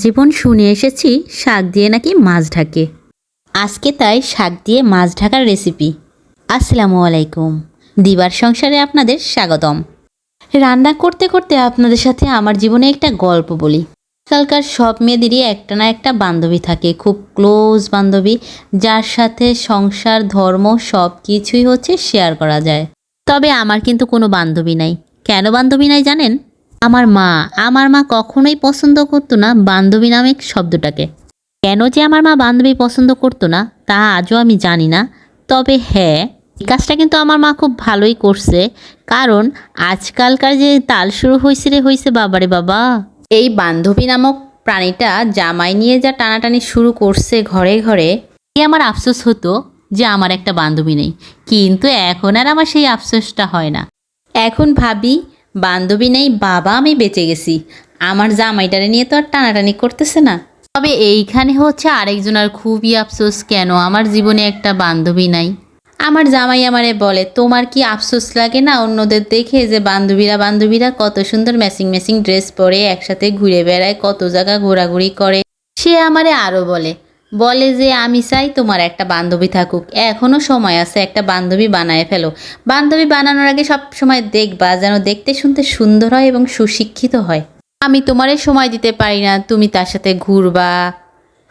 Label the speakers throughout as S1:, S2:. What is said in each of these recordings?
S1: জীবন শুনে এসেছি শাক দিয়ে নাকি মাছ ঢাকে। আজকে তাই শাক দিয়ে মাছ ঢাকার রেসিপি। আসসালামু আলাইকুম, দিবার সংসারে আপনাদের স্বাগতম। রান্না করতে করতে আপনাদের সাথে আমার জীবনে একটা গল্প বলি। আজকালকার সব মেয়েদেরই একটা না একটা বান্ধবী থাকে, খুব ক্লোজ বান্ধবী, যার সাথে সংসার ধর্ম সব কিছুই হচ্ছে শেয়ার করা যায়। তবে আমার কিন্তু কোনো বান্ধবী নাই। কেন বান্ধবী নাই জানেন? আমার মা কখনোই পছন্দ করতো না বান্ধবী নামে শব্দটাকে। কেন যে আমার মা বান্ধবী পছন্দ করতো না তা আজও আমি জানি না। তবে হ্যাঁ, এই কাজটা কিন্তু আমার মা খুব ভালোই করছে। কারণ আজকালকার যে তাল শুরু হয়েছে বাবারে বাবা, এই বান্ধবী নামক প্রাণীটা জামাই নিয়ে যা টানাটানি শুরু করছে ঘরে ঘরে, আমার আফসোস হতো যে আমার একটা বান্ধবী নেই। কিন্তু এখন আর আমার সেই আফসোসটা হয় না। এখন ভাবি, বান্ধবী নেই বাবা, আমি বেঁচে গেছি। আমার জামাইটারে নিয়ে তো আর টানাটানি করতেছে না। তবে এইখানে হচ্ছে আরেকজনের খুবই আফসোস, কেন আমার জীবনে একটা বান্ধবী নাই। আমার জামাই আমারে বলে, তোমার কি আফসোস লাগে না অন্যদের দেখে যে বান্ধবীরা কত সুন্দর ম্যাচিং ম্যাচিং ড্রেস পরে একসাথে ঘুরে বেড়ায়, কত জায়গা ঘোরাঘুরি করে। সে আমারে আরও বলে যে আমি চাই তোমার একটা বান্ধবী থাকুক, এখনও সময় আছে, একটা বান্ধবী বানায় ফেলো। বান্ধবী বানানোর আগে সব সময় দেখবা যেন দেখতে শুনতে সুন্দর হয় এবং সুশিক্ষিত হয়। আমি তোমারে সময় দিতে পারি না, তুমি তার সাথে ঘুরবা,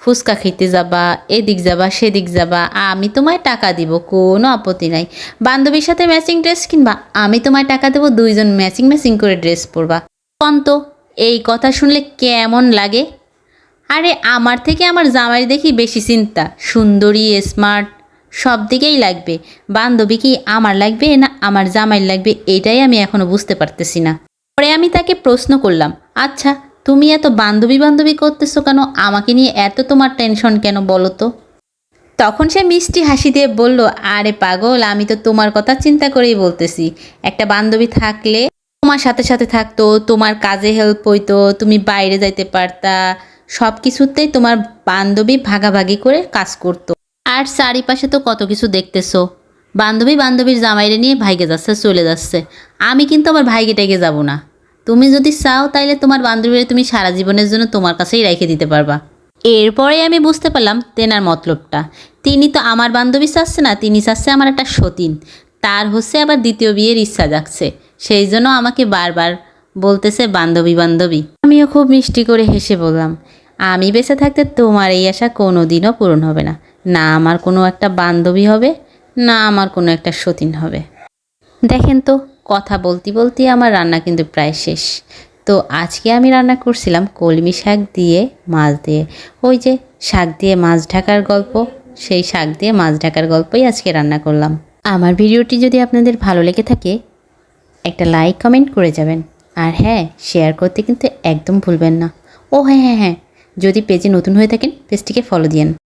S1: ফুচকা খেতে যাবা, এদিক যাবা সেদিক যাবা, আমি তোমায় টাকা দিব, কোনো আপত্তি নাই। বান্ধবীর সাথে ম্যাচিং ড্রেস কিনবা, আমি তোমায় টাকা দেবো, দুইজন ম্যাচিং ম্যাচিং করে ড্রেস পরবা। কন্ত এই কথা শুনলে কেমন লাগে? আরে আমার থেকে আমার জামাই দেখি বেশি চিন্তা, সুন্দরী স্মার্ট সব দিকেই লাগবে। বান্ধবী কি আমার লাগবে না আমার জামাইয়ের লাগবে, এটাই আমি এখনও বুঝতে পারতেছি না। পরে আমি তাকে প্রশ্ন করলাম, আচ্ছা তুমি এত বান্ধবী করতেছো কেন, আমাকে নিয়ে এত তোমার টেনশন কেন বলো তো? তখন সে মিষ্টি হাসি দিয়ে বলল, আরে পাগল, আমি তো তোমার কথা চিন্তা করেই বলতেছি। একটা বান্ধবী থাকলে তোমার সাথে সাথে থাকতো, তোমার কাজে হেল্প হইতো, তুমি বাইরে যাইতে পারতা, সব কিছুতেই তোমার বান্ধবী ভাগাভাগি করে কাজ করতো। আর চারিপাশে তো কত কিছু দেখতেছো, বান্ধবীর জামাইরে নিয়ে ভাইগে যাচ্ছে, চলে যাচ্ছে। আমি কিন্তু আমার ভাইগে টেগে যাব না। তুমি যদি চাও তাইলে তোমার বান্ধবীরা তুমি সারা জীবনের জন্য তোমার কাছেই রেখে দিতে পারবা। এরপরে আমি বুঝতে পারলাম তেনার মতলবটা। তিনি তো আমার বান্ধবী চাচ্ছে না, তিনি চাচ্ছে আমার একটা সতীন। তার হচ্ছে আবার দ্বিতীয় বিয়ের ইচ্ছা জাগছে, সেই জন্য আমাকে বারবার বলতেছে বান্ধবী। আমিও খুব মিষ্টি করে হেসে বললাম, আমি বেঁচে থাকতে তোমার এই আশা কোনো দিনও পূরণ হবে না। না আমার কোনো একটা বান্ধবী হবে, না আমার কোনো একটা সতীন হবে। দেখেন তো, কথা বলতে আমার রান্না কিন্তু প্রায় শেষ। তো আজকে আমি রান্না করছিলাম কলমি শাক দিয়ে মাছ দিয়ে। ওই যে শাক দিয়ে মাছ ঢাকার গল্প, সেই শাক দিয়ে মাছ ঢাকার গল্পই আজকে রান্না করলাম। আমার ভিডিওটি যদি আপনাদের ভালো লেগে থাকে একটা লাইক কমেন্ট করে যাবেন। আর হ্যাঁ, শেয়ার করতে কিন্তু একদম ভুলবেন না। ও হ্যাঁ, যদি পেজে নতুন হয়ে থাকেন পেজটিকে ফলো দিয়েন।